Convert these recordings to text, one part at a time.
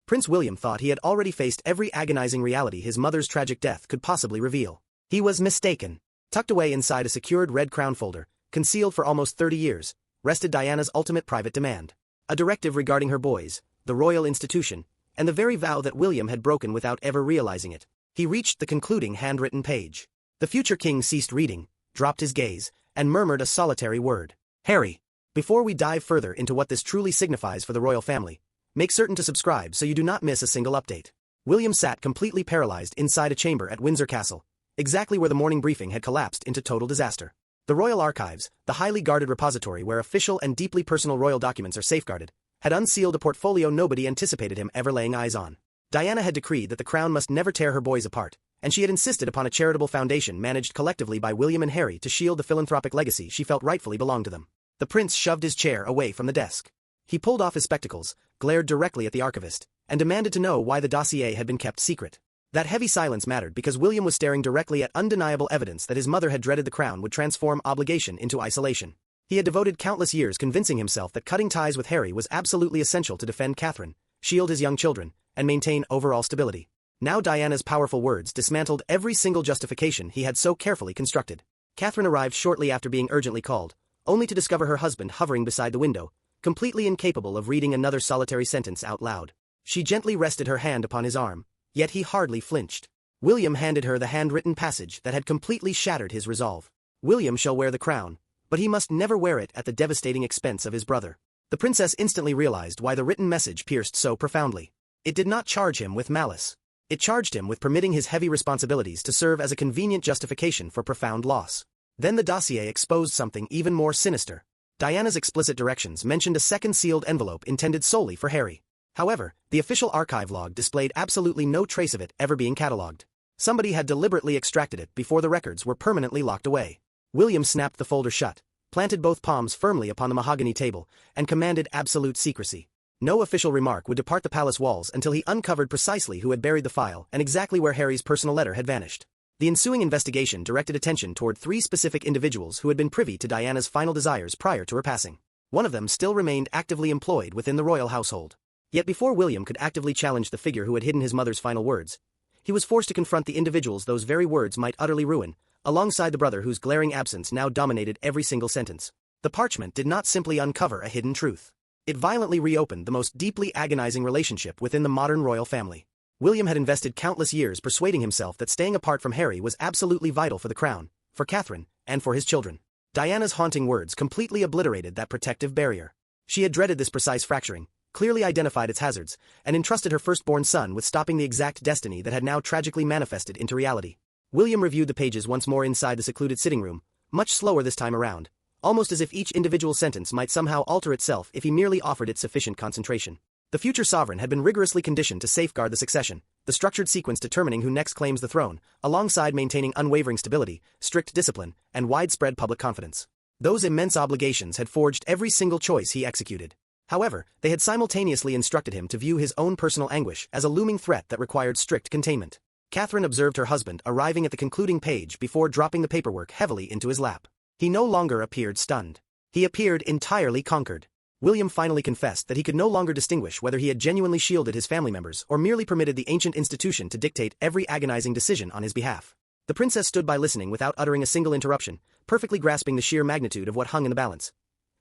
Prince William thought he had already faced every agonizing reality his mother's tragic death could possibly reveal. He was mistaken. Tucked away inside a secured red crown folder, concealed for almost 30 years, rested Diana's ultimate private demand. A directive regarding her boys, the royal institution, and the very vow that William had broken without ever realizing it. He reached the concluding handwritten page. The future king ceased reading, dropped his gaze, and murmured a solitary word. Harry. Before we dive further into what this truly signifies for the royal family, make certain to subscribe so you do not miss a single update. William sat completely paralyzed inside a chamber at Windsor Castle, exactly where the morning briefing had collapsed into total disaster. The Royal Archives, the highly guarded repository where official and deeply personal royal documents are safeguarded, had unsealed a portfolio nobody anticipated him ever laying eyes on. Diana had decreed that the crown must never tear her boys apart, and she had insisted upon a charitable foundation managed collectively by William and Harry to shield the philanthropic legacy she felt rightfully belonged to them. The prince shoved his chair away from the desk. He pulled off his spectacles, glared directly at the archivist, and demanded to know why the dossier had been kept secret. That heavy silence mattered because William was staring directly at undeniable evidence that his mother had dreaded the crown would transform obligation into isolation. He had devoted countless years convincing himself that cutting ties with Harry was absolutely essential to defend Catherine, shield his young children, and maintain overall stability. Now Diana's powerful words dismantled every single justification he had so carefully constructed. Catherine arrived shortly after being urgently called, only to discover her husband hovering beside the window, completely incapable of reading another solitary sentence out loud. She gently rested her hand upon his arm, yet he hardly flinched. William handed her the handwritten passage that had completely shattered his resolve. William shall wear the crown, but he must never wear it at the devastating expense of his brother. The princess instantly realized why the written message pierced so profoundly. It did not charge him with malice. It charged him with permitting his heavy responsibilities to serve as a convenient justification for profound loss. Then the dossier exposed something even more sinister. Diana's explicit directions mentioned a second sealed envelope intended solely for Harry. However, the official archive log displayed absolutely no trace of it ever being catalogued. Somebody had deliberately extracted it before the records were permanently locked away. William snapped the folder shut, planted both palms firmly upon the mahogany table, and commanded absolute secrecy. No official remark would depart the palace walls until he uncovered precisely who had buried the file and exactly where Harry's personal letter had vanished. The ensuing investigation directed attention toward 3 specific individuals who had been privy to Diana's final desires prior to her passing. One of them still remained actively employed within the royal household. Yet before William could actively challenge the figure who had hidden his mother's final words, he was forced to confront the individuals those very words might utterly ruin, alongside the brother whose glaring absence now dominated every single sentence. The parchment did not simply uncover a hidden truth. It violently reopened the most deeply agonizing relationship within the modern royal family. William had invested countless years persuading himself that staying apart from Harry was absolutely vital for the crown, for Catherine, and for his children. Diana's haunting words completely obliterated that protective barrier. She had dreaded this precise fracturing, clearly identified its hazards, and entrusted her firstborn son with stopping the exact destiny that had now tragically manifested into reality. William reviewed the pages once more inside the secluded sitting room, much slower this time around, almost as if each individual sentence might somehow alter itself if he merely offered it sufficient concentration. The future sovereign had been rigorously conditioned to safeguard the succession, the structured sequence determining who next claims the throne, alongside maintaining unwavering stability, strict discipline, and widespread public confidence. Those immense obligations had forged every single choice he executed. However, they had simultaneously instructed him to view his own personal anguish as a looming threat that required strict containment. Catherine observed her husband arriving at the concluding page before dropping the paperwork heavily into his lap. He no longer appeared stunned. He appeared entirely conquered. William finally confessed that he could no longer distinguish whether he had genuinely shielded his family members or merely permitted the ancient institution to dictate every agonizing decision on his behalf. The princess stood by listening without uttering a single interruption, perfectly grasping the sheer magnitude of what hung in the balance.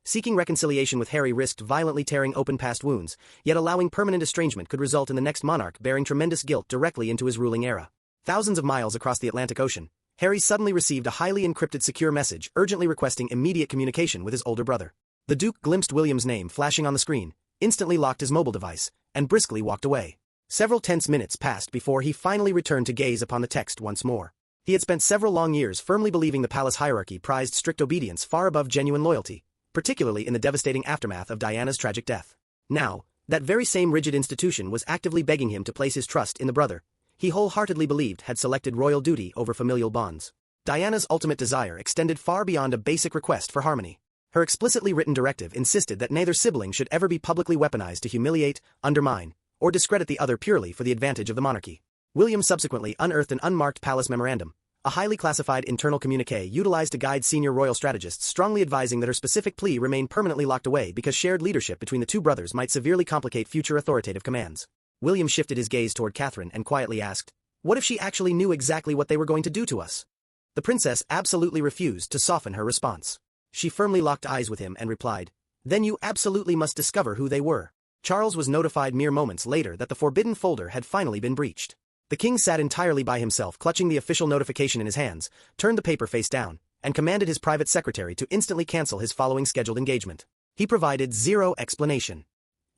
Seeking reconciliation with Harry risked violently tearing open past wounds, yet allowing permanent estrangement could result in the next monarch bearing tremendous guilt directly into his ruling era. Thousands of miles across the Atlantic Ocean, Harry suddenly received a highly encrypted secure message urgently requesting immediate communication with his older brother. The Duke glimpsed William's name flashing on the screen, instantly locked his mobile device, and briskly walked away. Several tense minutes passed before he finally returned to gaze upon the text once more. He had spent several long years firmly believing the palace hierarchy prized strict obedience far above genuine loyalty, particularly in the devastating aftermath of Diana's tragic death. Now, that very same rigid institution was actively begging him to place his trust in the brother he wholeheartedly believed had selected royal duty over familial bonds. Diana's ultimate desire extended far beyond a basic request for harmony. Her explicitly written directive insisted that neither sibling should ever be publicly weaponized to humiliate, undermine, or discredit the other purely for the advantage of the monarchy. William subsequently unearthed an unmarked palace memorandum, a highly classified internal communique utilized to guide senior royal strategists strongly advising that her specific plea remain permanently locked away because shared leadership between the two brothers might severely complicate future authoritative commands. William shifted his gaze toward Catherine and quietly asked, "What if she actually knew exactly what they were going to do to us?" The princess absolutely refused to soften her response. She firmly locked eyes with him and replied, "Then you absolutely must discover who they were." Charles was notified mere moments later that the forbidden folder had finally been breached. The king sat entirely by himself, clutching the official notification in his hands, turned the paper face down, and commanded his private secretary to instantly cancel his following scheduled engagement. He provided zero explanation.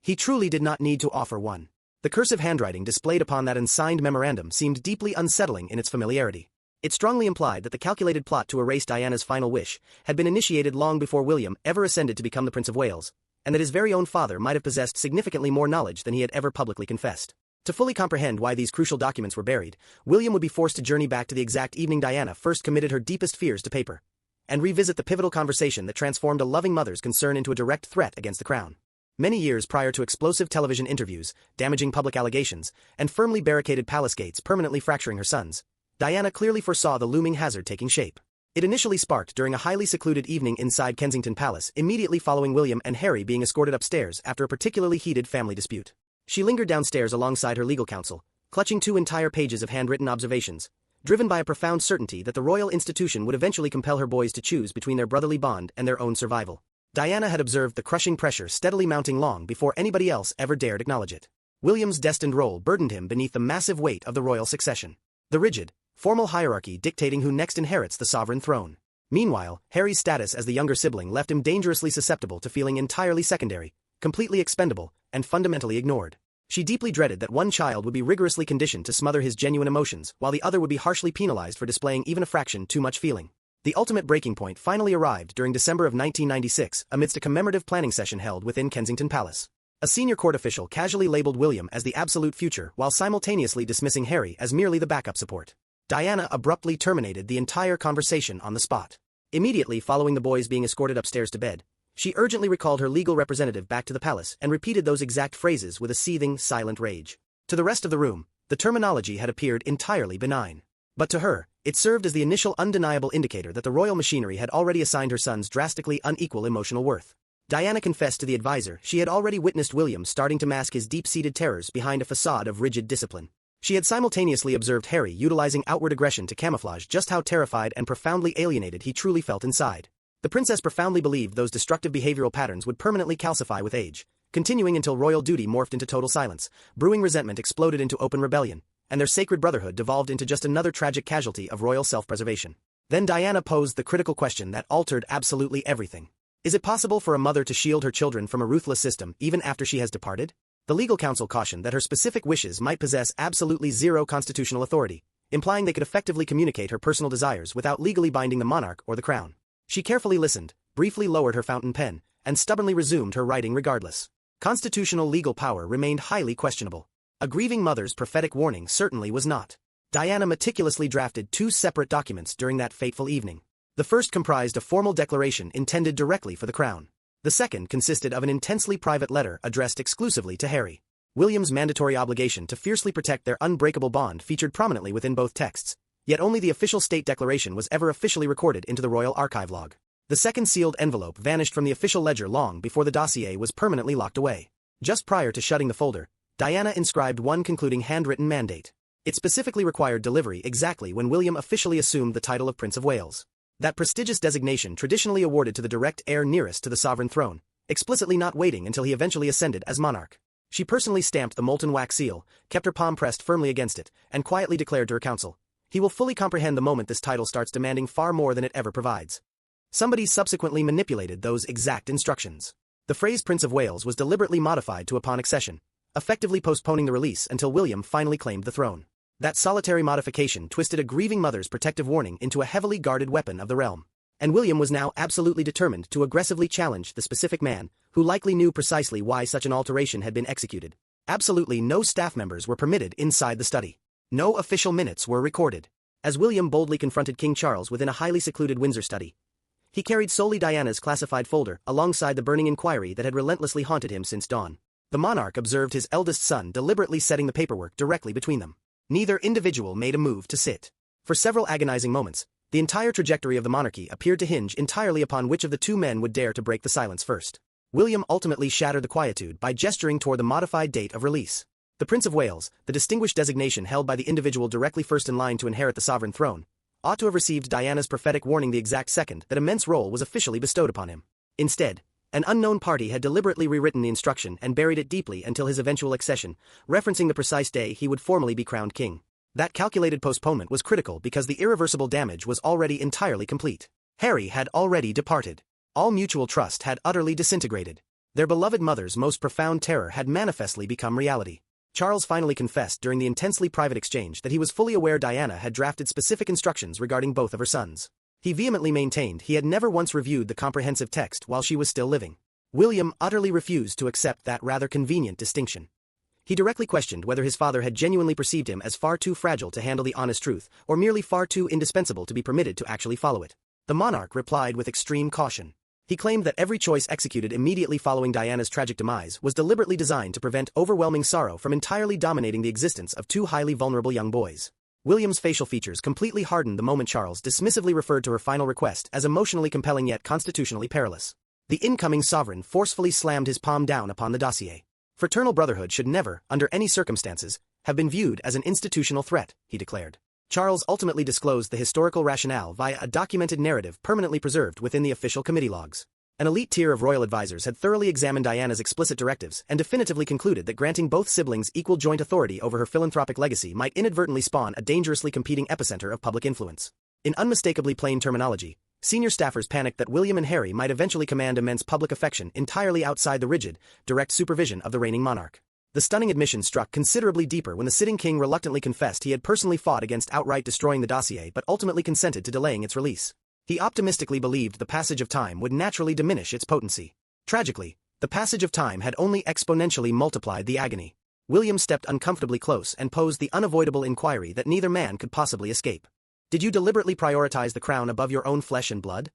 He truly did not need to offer one. The cursive handwriting displayed upon that unsigned memorandum seemed deeply unsettling in its familiarity. It strongly implied that the calculated plot to erase Diana's final wish had been initiated long before William ever ascended to become the Prince of Wales, and that his very own father might have possessed significantly more knowledge than he had ever publicly confessed. To fully comprehend why these crucial documents were buried, William would be forced to journey back to the exact evening Diana first committed her deepest fears to paper, and revisit the pivotal conversation that transformed a loving mother's concern into a direct threat against the crown. Many years prior to explosive television interviews, damaging public allegations, and firmly barricaded palace gates permanently fracturing her sons, Diana clearly foresaw the looming hazard taking shape. It initially sparked during a highly secluded evening inside Kensington Palace, immediately following William and Harry being escorted upstairs after a particularly heated family dispute. She lingered downstairs alongside her legal counsel, clutching 2 entire pages of handwritten observations, driven by a profound certainty that the royal institution would eventually compel her boys to choose between their brotherly bond and their own survival. Diana had observed the crushing pressure steadily mounting long before anybody else ever dared acknowledge it. William's destined role burdened him beneath the massive weight of the royal succession. The rigid, formal hierarchy dictating who next inherits the sovereign throne. Meanwhile, Harry's status as the younger sibling left him dangerously susceptible to feeling entirely secondary, completely expendable, and fundamentally ignored. She deeply dreaded that one child would be rigorously conditioned to smother his genuine emotions, while the other would be harshly penalized for displaying even a fraction too much feeling. The ultimate breaking point finally arrived during December of 1996 amidst a commemorative planning session held within Kensington Palace. A senior court official casually labeled William as the absolute future while simultaneously dismissing Harry as merely the backup support. Diana abruptly terminated the entire conversation on the spot. Immediately following the boys being escorted upstairs to bed, she urgently recalled her legal representative back to the palace and repeated those exact phrases with a seething, silent rage. To the rest of the room, the terminology had appeared entirely benign. But to her, it served as the initial undeniable indicator that the royal machinery had already assigned her sons drastically unequal emotional worth. Diana confessed to the advisor she had already witnessed William starting to mask his deep-seated terrors behind a facade of rigid discipline. She had simultaneously observed Harry utilizing outward aggression to camouflage just how terrified and profoundly alienated he truly felt inside. The princess profoundly believed those destructive behavioral patterns would permanently calcify with age, continuing until royal duty morphed into total silence, brewing resentment exploded into open rebellion, and their sacred brotherhood devolved into just another tragic casualty of royal self-preservation. Then Diana posed the critical question that altered absolutely everything. Is it possible for a mother to shield her children from a ruthless system even after she has departed? The legal counsel cautioned that her specific wishes might possess absolutely zero constitutional authority, implying they could effectively communicate her personal desires without legally binding the monarch or the crown. She carefully listened, briefly lowered her fountain pen, and stubbornly resumed her writing regardless. Constitutional legal power remained highly questionable. A grieving mother's prophetic warning certainly was not. Diana meticulously drafted 2 separate documents during that fateful evening. The first comprised a formal declaration intended directly for the crown. The second consisted of an intensely private letter addressed exclusively to Harry. William's mandatory obligation to fiercely protect their unbreakable bond featured prominently within both texts, yet only the official state declaration was ever officially recorded into the royal archive log. The second sealed envelope vanished from the official ledger long before the dossier was permanently locked away. Just prior to shutting the folder, Diana inscribed one concluding handwritten mandate. It specifically required delivery exactly when William officially assumed the title of Prince of Wales. That prestigious designation traditionally awarded to the direct heir nearest to the sovereign throne, explicitly not waiting until he eventually ascended as monarch. She personally stamped the molten wax seal, kept her palm pressed firmly against it, and quietly declared to her council, "He will fully comprehend the moment this title starts demanding far more than it ever provides." Somebody subsequently manipulated those exact instructions. The phrase Prince of Wales was deliberately modified to upon accession, effectively postponing the release until William finally claimed the throne. That solitary modification twisted a grieving mother's protective warning into a heavily guarded weapon of the realm. And William was now absolutely determined to aggressively challenge the specific man, who likely knew precisely why such an alteration had been executed. Absolutely no staff members were permitted inside the study. No official minutes were recorded. As William boldly confronted King Charles within a highly secluded Windsor study, he carried solely Diana's classified folder alongside the burning inquiry that had relentlessly haunted him since dawn. The monarch observed his eldest son deliberately setting the paperwork directly between them. Neither individual made a move to sit. For several agonizing moments, the entire trajectory of the monarchy appeared to hinge entirely upon which of the 2 men would dare to break the silence first. William ultimately shattered the quietude by gesturing toward the modified date of release. The Prince of Wales, the distinguished designation held by the individual directly first in line to inherit the sovereign throne, ought to have received Diana's prophetic warning the exact second that immense role was officially bestowed upon him. Instead, an unknown party had deliberately rewritten the instruction and buried it deeply until his eventual accession, referencing the precise day he would formally be crowned king. That calculated postponement was critical because the irreversible damage was already entirely complete. Harry had already departed. All mutual trust had utterly disintegrated. Their beloved mother's most profound terror had manifestly become reality. Charles finally confessed during the intensely private exchange that he was fully aware Diana had drafted specific instructions regarding both of her sons. He vehemently maintained he had never once reviewed the comprehensive text while she was still living. William utterly refused to accept that rather convenient distinction. He directly questioned whether his father had genuinely perceived him as far too fragile to handle the honest truth, or merely far too indispensable to be permitted to actually follow it. The monarch replied with extreme caution. He claimed that every choice executed immediately following Diana's tragic demise was deliberately designed to prevent overwhelming sorrow from entirely dominating the existence of two highly vulnerable young boys. William's facial features completely hardened the moment Charles dismissively referred to her final request as emotionally compelling yet constitutionally perilous. The incoming sovereign forcefully slammed his palm down upon the dossier. Fraternal brotherhood should never, under any circumstances, have been viewed as an institutional threat, he declared. Charles ultimately disclosed the historical rationale via a documented narrative permanently preserved within the official committee logs. An elite tier of royal advisors had thoroughly examined Diana's explicit directives and definitively concluded that granting both siblings equal joint authority over her philanthropic legacy might inadvertently spawn a dangerously competing epicenter of public influence. In unmistakably plain terminology, senior staffers panicked that William and Harry might eventually command immense public affection entirely outside the rigid, direct supervision of the reigning monarch. The stunning admission struck considerably deeper when the sitting king reluctantly confessed he had personally fought against outright destroying the dossier but ultimately consented to delaying its release. He optimistically believed the passage of time would naturally diminish its potency. Tragically, the passage of time had only exponentially multiplied the agony. William stepped uncomfortably close and posed the unavoidable inquiry that neither man could possibly escape. Did you deliberately prioritize the crown above your own flesh and blood?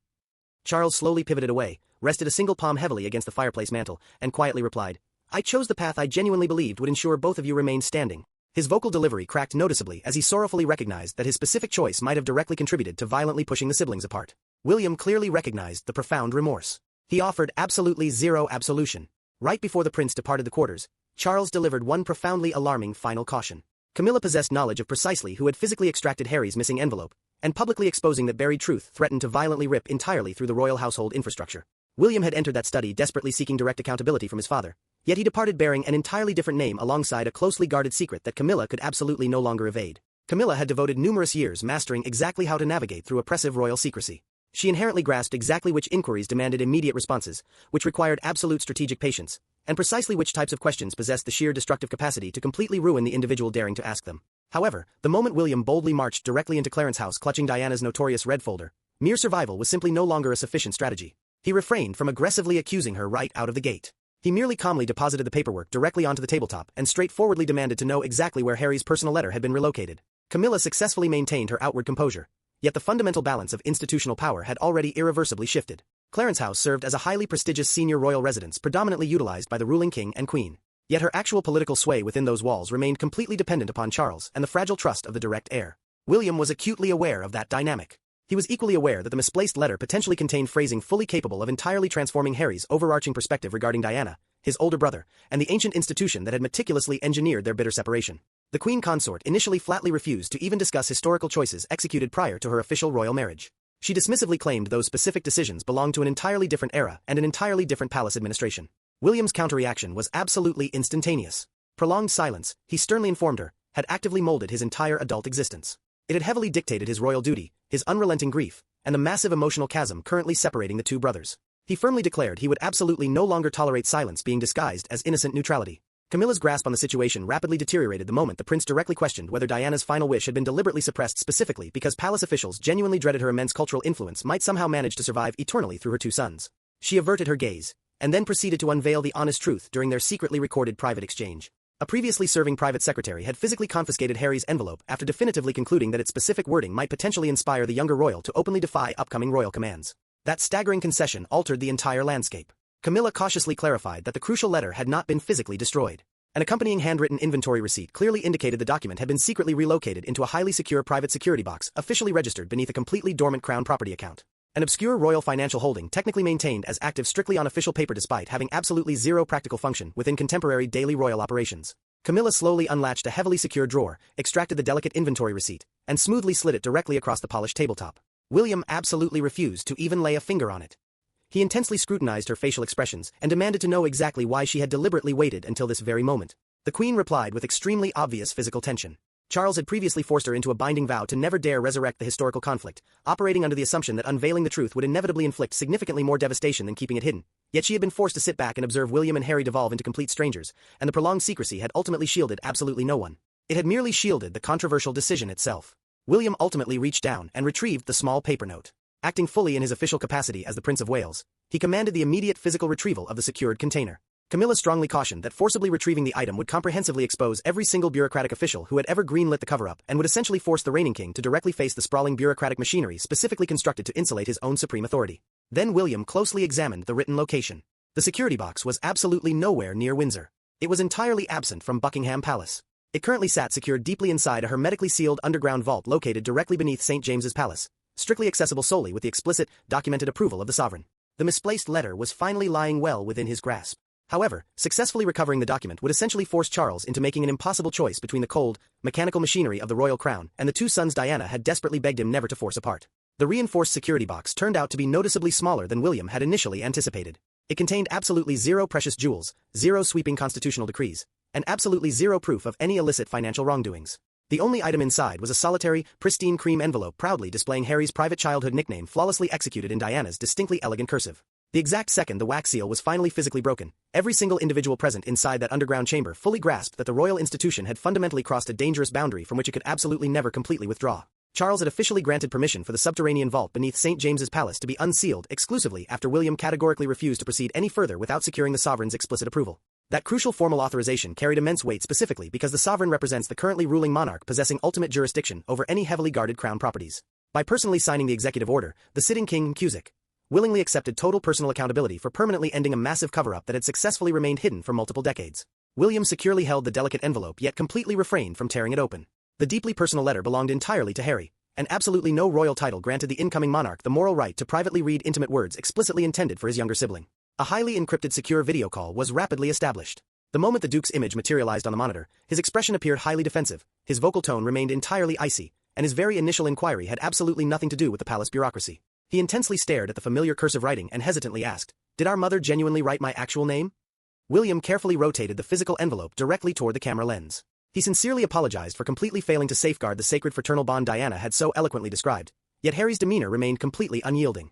Charles slowly pivoted away, rested a single palm heavily against the fireplace mantel, and quietly replied, I chose the path I genuinely believed would ensure both of you remained standing. His vocal delivery cracked noticeably as he sorrowfully recognized that his specific choice might have directly contributed to violently pushing the siblings apart. William clearly recognized the profound remorse. He offered absolutely zero absolution. Right before the prince departed the quarters, Charles delivered one profoundly alarming final caution. Camilla possessed knowledge of precisely who had physically extracted Harry's missing envelope, and publicly exposing that buried truth threatened to violently rip entirely through the royal household infrastructure. William had entered that study desperately seeking direct accountability from his father, yet he departed bearing an entirely different name alongside a closely guarded secret that Camilla could absolutely no longer evade. Camilla had devoted numerous years mastering exactly how to navigate through oppressive royal secrecy. She inherently grasped exactly which inquiries demanded immediate responses, which required absolute strategic patience, and precisely which types of questions possessed the sheer destructive capacity to completely ruin the individual daring to ask them. However, the moment William boldly marched directly into Clarence House clutching Diana's notorious red folder, mere survival was simply no longer a sufficient strategy. He refrained from aggressively accusing her right out of the gate. He merely calmly deposited the paperwork directly onto the tabletop and straightforwardly demanded to know exactly where Harry's personal letter had been relocated. Camilla successfully maintained her outward composure, yet the fundamental balance of institutional power had already irreversibly shifted. Clarence House served as a highly prestigious senior royal residence predominantly utilized by the ruling king and queen. Yet her actual political sway within those walls remained completely dependent upon Charles and the fragile trust of the direct heir. William was acutely aware of that dynamic. He was equally aware that the misplaced letter potentially contained phrasing fully capable of entirely transforming Harry's overarching perspective regarding Diana, his older brother, and the ancient institution that had meticulously engineered their bitter separation. The queen consort initially flatly refused to even discuss historical choices executed prior to her official royal marriage. She dismissively claimed those specific decisions belonged to an entirely different era and an entirely different palace administration. William's counterreaction was absolutely instantaneous. Prolonged silence, he sternly informed her, had actively molded his entire adult existence. It had heavily dictated his royal duty, his unrelenting grief, and the massive emotional chasm currently separating the two brothers. He firmly declared he would absolutely no longer tolerate silence being disguised as innocent neutrality. Camilla's grasp on the situation rapidly deteriorated the moment the prince directly questioned whether Diana's final wish had been deliberately suppressed specifically because palace officials genuinely dreaded her immense cultural influence might somehow manage to survive eternally through her two sons. She averted her gaze, and then proceeded to unveil the honest truth during their secretly recorded private exchange. A previously serving private secretary had physically confiscated Harry's envelope after definitively concluding that its specific wording might potentially inspire the younger royal to openly defy upcoming royal commands. That staggering concession altered the entire landscape. Camilla cautiously clarified that the crucial letter had not been physically destroyed. An accompanying handwritten inventory receipt clearly indicated the document had been secretly relocated into a highly secure private security box officially registered beneath a completely dormant crown property account. An obscure royal financial holding technically maintained as active strictly on official paper despite having absolutely zero practical function within contemporary daily royal operations. Camilla slowly unlatched a heavily secured drawer, extracted the delicate inventory receipt, and smoothly slid it directly across the polished tabletop. William absolutely refused to even lay a finger on it. He intensely scrutinized her facial expressions and demanded to know exactly why she had deliberately waited until this very moment. The Queen replied with extremely obvious physical tension. Charles had previously forced her into a binding vow to never dare resurrect the historical conflict, operating under the assumption that unveiling the truth would inevitably inflict significantly more devastation than keeping it hidden. Yet she had been forced to sit back and observe William and Harry devolve into complete strangers, and the prolonged secrecy had ultimately shielded absolutely no one. It had merely shielded the controversial decision itself. William ultimately reached down and retrieved the small paper note. Acting fully in his official capacity as the Prince of Wales, he commanded the immediate physical retrieval of the secured container. Camilla strongly cautioned that forcibly retrieving the item would comprehensively expose every single bureaucratic official who had ever greenlit the cover-up and would essentially force the reigning king to directly face the sprawling bureaucratic machinery specifically constructed to insulate his own supreme authority. Then William closely examined the written location. The security box was absolutely nowhere near Windsor. It was entirely absent from Buckingham Palace. It currently sat secured deeply inside a hermetically sealed underground vault located directly beneath St. James's Palace, strictly accessible solely with the explicit, documented approval of the sovereign. The misplaced letter was finally lying well within his grasp. However, successfully recovering the document would essentially force Charles into making an impossible choice between the cold, mechanical machinery of the royal crown and the two sons Diana had desperately begged him never to force apart. The reinforced security box turned out to be noticeably smaller than William had initially anticipated. It contained absolutely zero precious jewels, zero sweeping constitutional decrees, and absolutely zero proof of any illicit financial wrongdoings. The only item inside was a solitary, pristine cream envelope proudly displaying Harry's private childhood nickname flawlessly executed in Diana's distinctly elegant cursive. The exact second the wax seal was finally physically broken, every single individual present inside that underground chamber fully grasped that the royal institution had fundamentally crossed a dangerous boundary from which it could absolutely never completely withdraw. Charles had officially granted permission for the subterranean vault beneath St. James's Palace to be unsealed exclusively after William categorically refused to proceed any further without securing the sovereign's explicit approval. That crucial formal authorization carried immense weight specifically because the sovereign represents the currently ruling monarch possessing ultimate jurisdiction over any heavily guarded crown properties. By personally signing the executive order, the sitting king Cusick willingly accepted total personal accountability for permanently ending a massive cover-up that had successfully remained hidden for multiple decades. William securely held the delicate envelope yet completely refrained from tearing it open. The deeply personal letter belonged entirely to Harry, and absolutely no royal title granted the incoming monarch the moral right to privately read intimate words explicitly intended for his younger sibling. A highly encrypted secure video call was rapidly established. The moment the Duke's image materialized on the monitor, his expression appeared highly defensive, his vocal tone remained entirely icy, and his very initial inquiry had absolutely nothing to do with the palace bureaucracy. He intensely stared at the familiar cursive writing and hesitantly asked, "Did our mother genuinely write my actual name?" William carefully rotated the physical envelope directly toward the camera lens. He sincerely apologized for completely failing to safeguard the sacred fraternal bond Diana had so eloquently described, yet Harry's demeanor remained completely unyielding.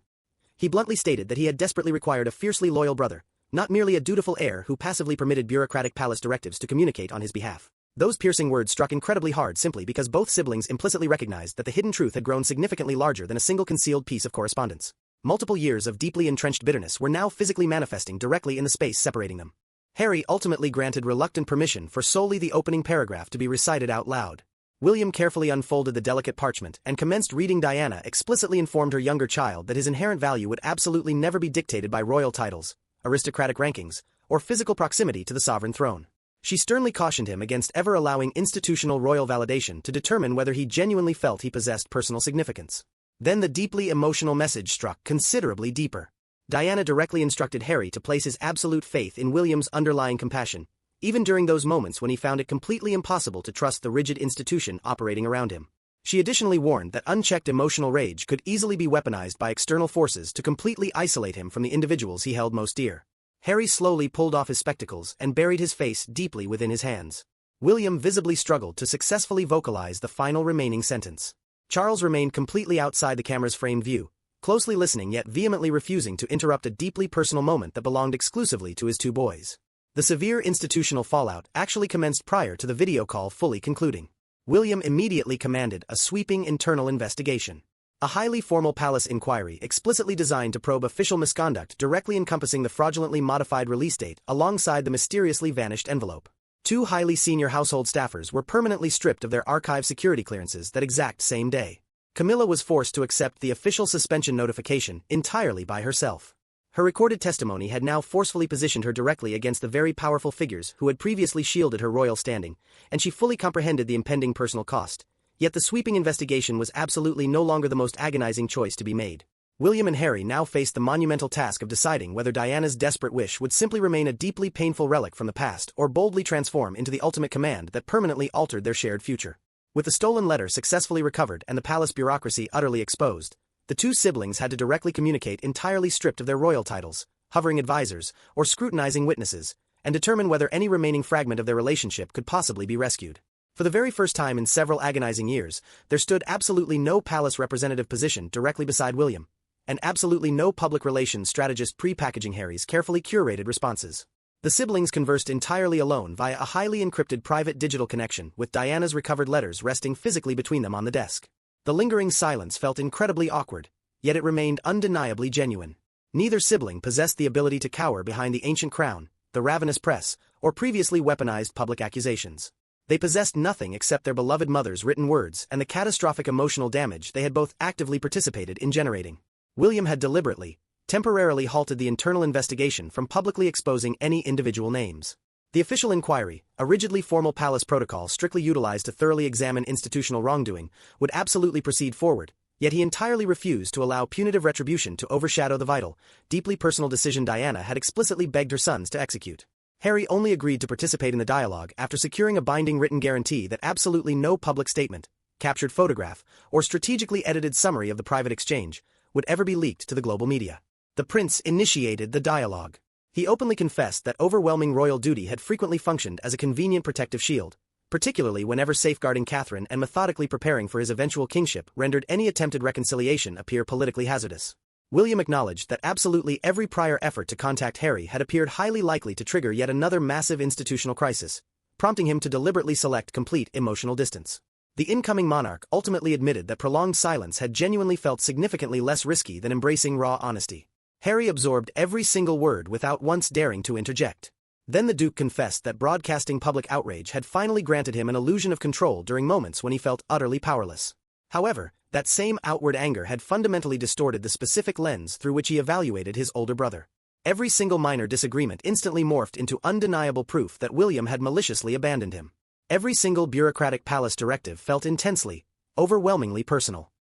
He bluntly stated that he had desperately required a fiercely loyal brother, not merely a dutiful heir who passively permitted bureaucratic palace directives to communicate on his behalf. Those piercing words struck incredibly hard simply because both siblings implicitly recognized that the hidden truth had grown significantly larger than a single concealed piece of correspondence. Multiple years of deeply entrenched bitterness were now physically manifesting directly in the space separating them. Harry ultimately granted reluctant permission for solely the opening paragraph to be recited out loud. William carefully unfolded the delicate parchment and commenced reading. Diana explicitly informed her younger child that his inherent value would absolutely never be dictated by royal titles, aristocratic rankings, or physical proximity to the sovereign throne. She sternly cautioned him against ever allowing institutional royal validation to determine whether he genuinely felt he possessed personal significance. Then the deeply emotional message struck considerably deeper. Diana directly instructed Harry to place his absolute faith in William's underlying compassion, even during those moments when he found it completely impossible to trust the rigid institution operating around him. She additionally warned that unchecked emotional rage could easily be weaponized by external forces to completely isolate him from the individuals he held most dear. Harry slowly pulled off his spectacles and buried his face deeply within his hands. William visibly struggled to successfully vocalize the final remaining sentence. Charles remained completely outside the camera's framed view, closely listening yet vehemently refusing to interrupt a deeply personal moment that belonged exclusively to his two boys. The severe institutional fallout actually commenced prior to the video call fully concluding. William immediately commanded a sweeping internal investigation. A highly formal palace inquiry explicitly designed to probe official misconduct directly encompassing the fraudulently modified release date alongside the mysteriously vanished envelope. Two highly senior household staffers were permanently stripped of their archive security clearances that exact same day. Camilla was forced to accept the official suspension notification entirely by herself. Her recorded testimony had now forcefully positioned her directly against the very powerful figures who had previously shielded her royal standing, and she fully comprehended the impending personal cost. Yet the sweeping investigation was absolutely no longer the most agonizing choice to be made. William and Harry now faced the monumental task of deciding whether Diana's desperate wish would simply remain a deeply painful relic from the past or boldly transform into the ultimate command that permanently altered their shared future. With the stolen letter successfully recovered and the palace bureaucracy utterly exposed, the two siblings had to directly communicate entirely stripped of their royal titles, hovering advisors, or scrutinizing witnesses, and determine whether any remaining fragment of their relationship could possibly be rescued. For the very first time in several agonizing years, there stood absolutely no palace representative position directly beside William, and absolutely no public relations strategist pre-packaging Harry's carefully curated responses. The siblings conversed entirely alone via a highly encrypted private digital connection, with Diana's recovered letters resting physically between them on the desk. The lingering silence felt incredibly awkward, yet it remained undeniably genuine. Neither sibling possessed the ability to cower behind the ancient crown, the ravenous press, or previously weaponized public accusations. They possessed nothing except their beloved mother's written words and the catastrophic emotional damage they had both actively participated in generating. William had deliberately, temporarily halted the internal investigation from publicly exposing any individual names. The official inquiry, a rigidly formal palace protocol strictly utilized to thoroughly examine institutional wrongdoing, would absolutely proceed forward, yet he entirely refused to allow punitive retribution to overshadow the vital, deeply personal decision Diana had explicitly begged her sons to execute. Harry only agreed to participate in the dialogue after securing a binding written guarantee that absolutely no public statement, captured photograph, or strategically edited summary of the private exchange would ever be leaked to the global media. The prince initiated the dialogue. He openly confessed that overwhelming royal duty had frequently functioned as a convenient protective shield, particularly whenever safeguarding Catherine and methodically preparing for his eventual kingship rendered any attempted reconciliation appear politically hazardous. William acknowledged that absolutely every prior effort to contact Harry had appeared highly likely to trigger yet another massive institutional crisis, prompting him to deliberately select complete emotional distance. The incoming monarch ultimately admitted that prolonged silence had genuinely felt significantly less risky than embracing raw honesty. Harry absorbed every single word without once daring to interject. Then the Duke confessed that broadcasting public outrage had finally granted him an illusion of control during moments when he felt utterly powerless. However, that same outward anger had fundamentally distorted the specific lens through which he evaluated his older brother. Every single minor disagreement instantly morphed into undeniable proof that William had maliciously abandoned him. Every single bureaucratic palace directive felt intensely, overwhelmingly personal.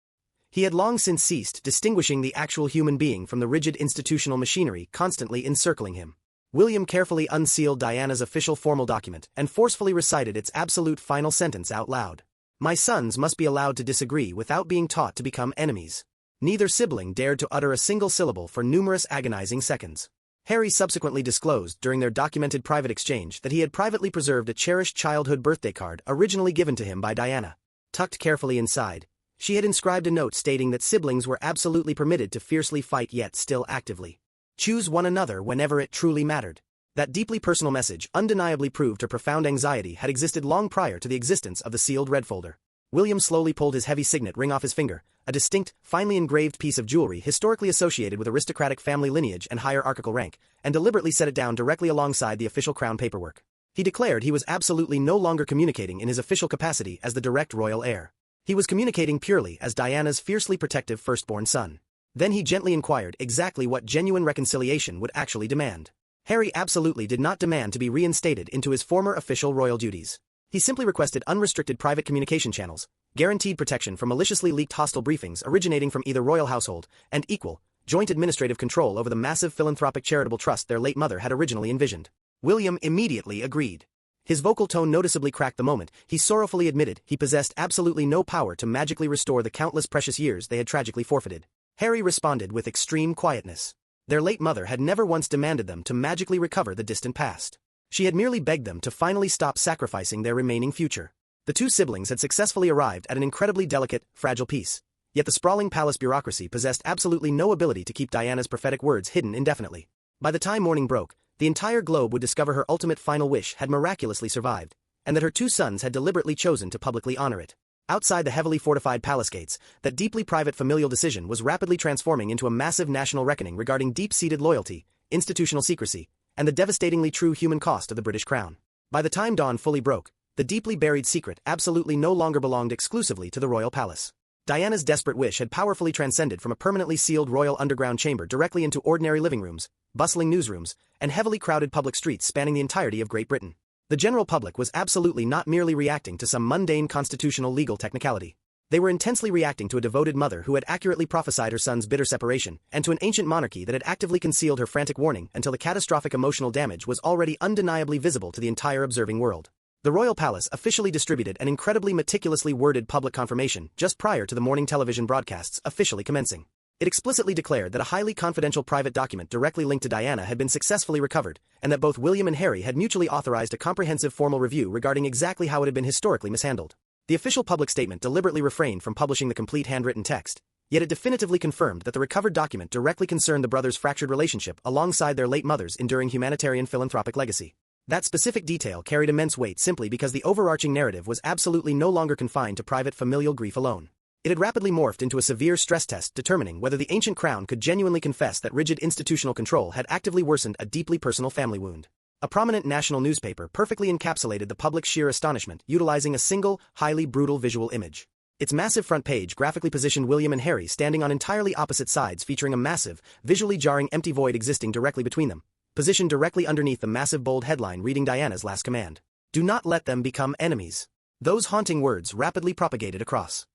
He had long since ceased distinguishing the actual human being from the rigid institutional machinery constantly encircling him. William carefully unsealed Diana's official formal document and forcefully recited its absolute final sentence out loud. "My sons must be allowed to disagree without being taught to become enemies." Neither sibling dared to utter a single syllable for numerous agonizing seconds. Harry subsequently disclosed during their documented private exchange that he had privately preserved a cherished childhood birthday card originally given to him by Diana. Tucked carefully inside, she had inscribed a note stating that siblings were absolutely permitted to fiercely fight yet still actively choose one another whenever it truly mattered. That deeply personal message undeniably proved her profound anxiety had existed long prior to the existence of the sealed red folder. William slowly pulled his heavy signet ring off his finger, a distinct, finely engraved piece of jewelry historically associated with aristocratic family lineage and hierarchical rank, and deliberately set it down directly alongside the official crown paperwork. He declared he was absolutely no longer communicating in his official capacity as the direct royal heir. He was communicating purely as Diana's fiercely protective firstborn son. Then he gently inquired exactly what genuine reconciliation would actually demand. Harry absolutely did not demand to be reinstated into his former official royal duties. He simply requested unrestricted private communication channels, guaranteed protection from maliciously leaked hostile briefings originating from either royal household, and equal, joint administrative control over the massive philanthropic charitable trust their late mother had originally envisioned. William immediately agreed. His vocal tone noticeably cracked the moment he sorrowfully admitted he possessed absolutely no power to magically restore the countless precious years they had tragically forfeited. Harry responded with extreme quietness. Their late mother had never once demanded them to magically recover the distant past. She had merely begged them to finally stop sacrificing their remaining future. The two siblings had successfully arrived at an incredibly delicate, fragile peace, yet the sprawling palace bureaucracy possessed absolutely no ability to keep Diana's prophetic words hidden indefinitely. By the time morning broke, the entire globe would discover her ultimate final wish had miraculously survived, and that her two sons had deliberately chosen to publicly honor it. Outside the heavily fortified palace gates, that deeply private familial decision was rapidly transforming into a massive national reckoning regarding deep-seated loyalty, institutional secrecy, and the devastatingly true human cost of the British crown. By the time dawn fully broke, the deeply buried secret absolutely no longer belonged exclusively to the royal palace. Diana's desperate wish had powerfully transcended from a permanently sealed royal underground chamber directly into ordinary living rooms, bustling newsrooms, and heavily crowded public streets spanning the entirety of Great Britain. The general public was absolutely not merely reacting to some mundane constitutional legal technicality. They were intensely reacting to a devoted mother who had accurately prophesied her son's bitter separation, and to an ancient monarchy that had actively concealed her frantic warning until the catastrophic emotional damage was already undeniably visible to the entire observing world. The royal palace officially distributed an incredibly meticulously worded public confirmation just prior to the morning television broadcasts officially commencing. It explicitly declared that a highly confidential private document directly linked to Diana had been successfully recovered, and that both William and Harry had mutually authorized a comprehensive formal review regarding exactly how it had been historically mishandled. The official public statement deliberately refrained from publishing the complete handwritten text, yet it definitively confirmed that the recovered document directly concerned the brothers' fractured relationship alongside their late mother's enduring humanitarian philanthropic legacy. That specific detail carried immense weight simply because the overarching narrative was absolutely no longer confined to private familial grief alone. It had rapidly morphed into a severe stress test determining whether the ancient crown could genuinely confess that rigid institutional control had actively worsened a deeply personal family wound. A prominent national newspaper perfectly encapsulated the public's sheer astonishment, utilizing a single, highly brutal visual image. Its massive front page graphically positioned William and Harry standing on entirely opposite sides, featuring a massive, visually jarring empty void existing directly between them, positioned directly underneath the massive bold headline reading Diana's last command. Do not let them become enemies. Those haunting words rapidly propagated across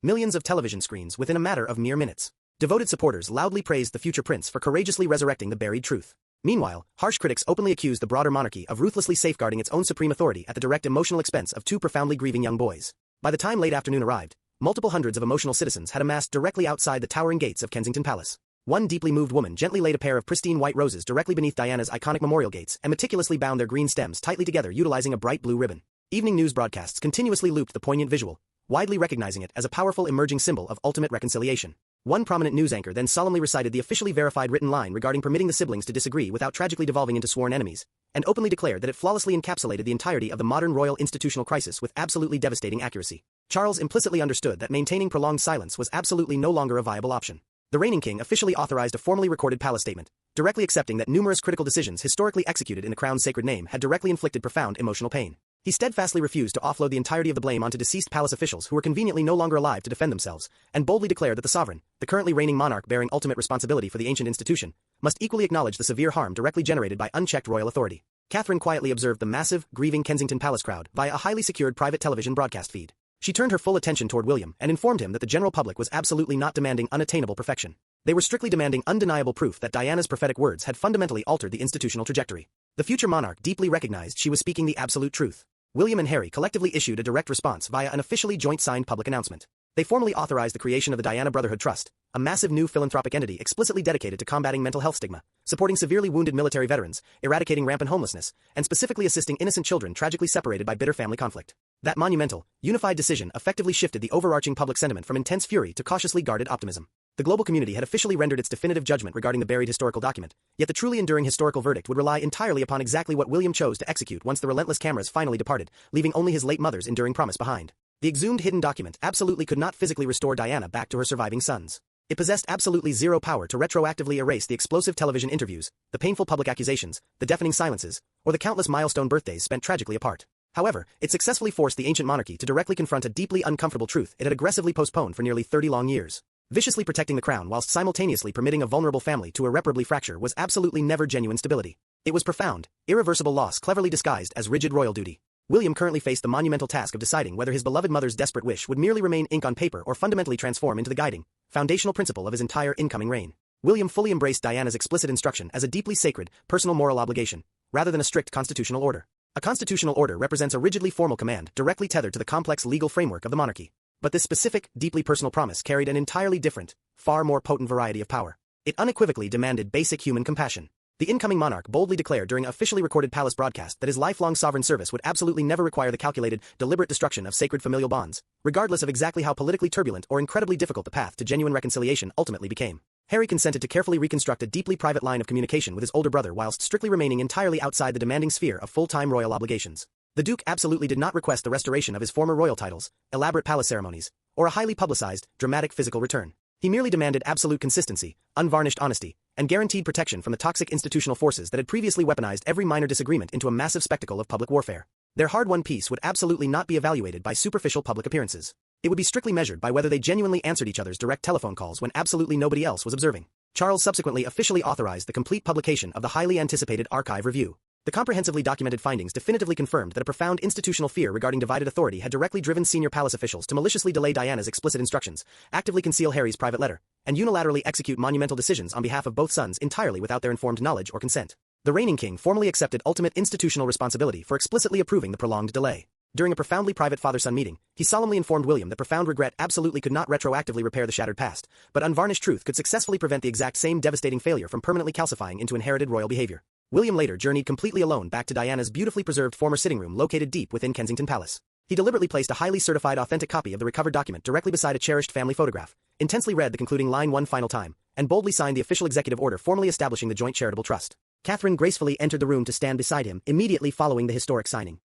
millions of television screens within a matter of mere minutes. Devoted supporters loudly praised the future prince for courageously resurrecting the buried truth. Meanwhile, harsh critics openly accused the broader monarchy of ruthlessly safeguarding its own supreme authority at the direct emotional expense of two profoundly grieving young boys. By the time late afternoon arrived, multiple hundreds of emotional citizens had amassed directly outside the towering gates of Kensington Palace. One deeply moved woman gently laid a pair of pristine white roses directly beneath Diana's iconic memorial gates and meticulously bound their green stems tightly together utilizing a bright blue ribbon. Evening news broadcasts continuously looped the poignant visual, widely recognizing it as a powerful emerging symbol of ultimate reconciliation. One prominent news anchor then solemnly recited the officially verified written line regarding permitting the siblings to disagree without tragically devolving into sworn enemies, and openly declared that it flawlessly encapsulated the entirety of the modern royal institutional crisis with absolutely devastating accuracy. Charles implicitly understood that maintaining prolonged silence was absolutely no longer a viable option. The reigning king officially authorized a formally recorded palace statement, directly accepting that numerous critical decisions historically executed in the crown's sacred name had directly inflicted profound emotional pain. He steadfastly refused to offload the entirety of the blame onto deceased palace officials who were conveniently no longer alive to defend themselves, and boldly declared that the sovereign, the currently reigning monarch bearing ultimate responsibility for the ancient institution, must equally acknowledge the severe harm directly generated by unchecked royal authority. Catherine quietly observed the massive, grieving Kensington Palace crowd via a highly secured private television broadcast feed. She turned her full attention toward William and informed him that the general public was absolutely not demanding unattainable perfection. They were strictly demanding undeniable proof that Diana's prophetic words had fundamentally altered the institutional trajectory. The future monarch deeply recognized she was speaking the absolute truth. William and Harry collectively issued a direct response via an officially joint-signed public announcement. They formally authorized the creation of the Diana Brotherhood Trust, a massive new philanthropic entity explicitly dedicated to combating mental health stigma, supporting severely wounded military veterans, eradicating rampant homelessness, and specifically assisting innocent children tragically separated by bitter family conflict. That monumental, unified decision effectively shifted the overarching public sentiment from intense fury to cautiously guarded optimism. The global community had officially rendered its definitive judgment regarding the buried historical document, yet the truly enduring historical verdict would rely entirely upon exactly what William chose to execute once the relentless cameras finally departed, leaving only his late mother's enduring promise behind. The exhumed hidden document absolutely could not physically restore Diana back to her surviving sons. It possessed absolutely zero power to retroactively erase the explosive television interviews, the painful public accusations, the deafening silences, or the countless milestone birthdays spent tragically apart. However, it successfully forced the ancient monarchy to directly confront a deeply uncomfortable truth it had aggressively postponed for nearly 30 long years. Viciously protecting the crown whilst simultaneously permitting a vulnerable family to irreparably fracture was absolutely never genuine stability. It was profound, irreversible loss cleverly disguised as rigid royal duty. William currently faced the monumental task of deciding whether his beloved mother's desperate wish would merely remain ink on paper or fundamentally transform into the guiding, foundational principle of his entire incoming reign. William fully embraced Diana's explicit instruction as a deeply sacred, personal moral obligation, rather than a strict constitutional order. A constitutional order represents a rigidly formal command directly tethered to the complex legal framework of the monarchy. But this specific, deeply personal promise carried an entirely different, far more potent variety of power. It unequivocally demanded basic human compassion. The incoming monarch boldly declared during an officially recorded palace broadcast that his lifelong sovereign service would absolutely never require the calculated, deliberate destruction of sacred familial bonds, regardless of exactly how politically turbulent or incredibly difficult the path to genuine reconciliation ultimately became. Harry consented to carefully reconstruct a deeply private line of communication with his older brother whilst strictly remaining entirely outside the demanding sphere of full-time royal obligations. The Duke absolutely did not request the restoration of his former royal titles, elaborate palace ceremonies, or a highly publicized, dramatic physical return. He merely demanded absolute consistency, unvarnished honesty, and guaranteed protection from the toxic institutional forces that had previously weaponized every minor disagreement into a massive spectacle of public warfare. Their hard-won peace would absolutely not be evaluated by superficial public appearances. It would be strictly measured by whether they genuinely answered each other's direct telephone calls when absolutely nobody else was observing. Charles subsequently officially authorized the complete publication of the highly anticipated archive review. The comprehensively documented findings definitively confirmed that a profound institutional fear regarding divided authority had directly driven senior palace officials to maliciously delay Diana's explicit instructions, actively conceal Harry's private letter, and unilaterally execute monumental decisions on behalf of both sons entirely without their informed knowledge or consent. The reigning king formally accepted ultimate institutional responsibility for explicitly approving the prolonged delay. During a profoundly private father-son meeting, he solemnly informed William that profound regret absolutely could not retroactively repair the shattered past, but unvarnished truth could successfully prevent the exact same devastating failure from permanently calcifying into inherited royal behavior. William later journeyed completely alone back to Diana's beautifully preserved former sitting room located deep within Kensington Palace. He deliberately placed a highly certified authentic copy of the recovered document directly beside a cherished family photograph, intensely read the concluding line one final time, and boldly signed the official executive order formally establishing the joint charitable trust. Catherine gracefully entered the room to stand beside him immediately following the historic signing.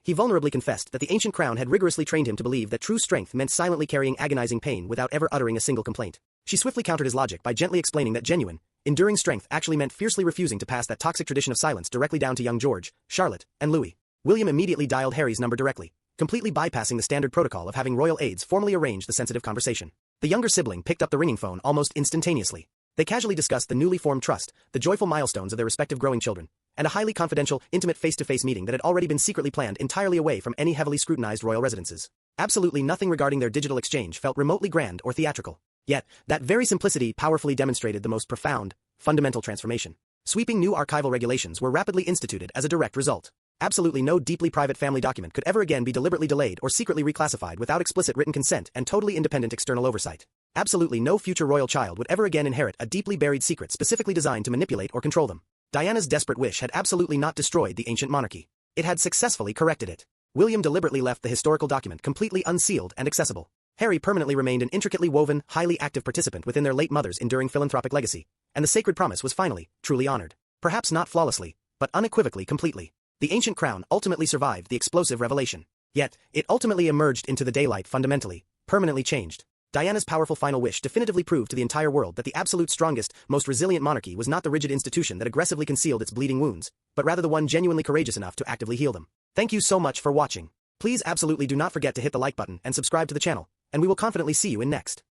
He vulnerably confessed that the ancient crown had rigorously trained him to believe that true strength meant silently carrying agonizing pain without ever uttering a single complaint. She swiftly countered his logic by gently explaining that genuine, enduring strength actually meant fiercely refusing to pass that toxic tradition of silence directly down to young George, Charlotte, and Louis. William immediately dialed Harry's number directly, completely bypassing the standard protocol of having royal aides formally arrange the sensitive conversation. The younger sibling picked up the ringing phone almost instantaneously. They casually discussed the newly formed trust, the joyful milestones of their respective growing children, and a highly confidential, intimate face-to-face meeting that had already been secretly planned entirely away from any heavily scrutinized royal residences. Absolutely nothing regarding their digital exchange felt remotely grand or theatrical. Yet, that very simplicity powerfully demonstrated the most profound, fundamental transformation. Sweeping new archival regulations were rapidly instituted as a direct result. Absolutely no deeply private family document could ever again be deliberately delayed or secretly reclassified without explicit written consent and totally independent external oversight. Absolutely no future royal child would ever again inherit a deeply buried secret specifically designed to manipulate or control them. Diana's desperate wish had absolutely not destroyed the ancient monarchy. It had successfully corrected it. William deliberately left the historical document completely unsealed and accessible. Harry permanently remained an intricately woven, highly active participant within their late mother's enduring philanthropic legacy, and the sacred promise was finally, truly honored. Perhaps not flawlessly, but unequivocally completely. The ancient crown ultimately survived the explosive revelation. Yet, it ultimately emerged into the daylight fundamentally, permanently changed. Diana's powerful final wish definitively proved to the entire world that the absolute strongest, most resilient monarchy was not the rigid institution that aggressively concealed its bleeding wounds, but rather the one genuinely courageous enough to actively heal them. Thank you so much for watching. Please absolutely do not forget to hit the like button and subscribe to the channel, and we will confidently see you in next.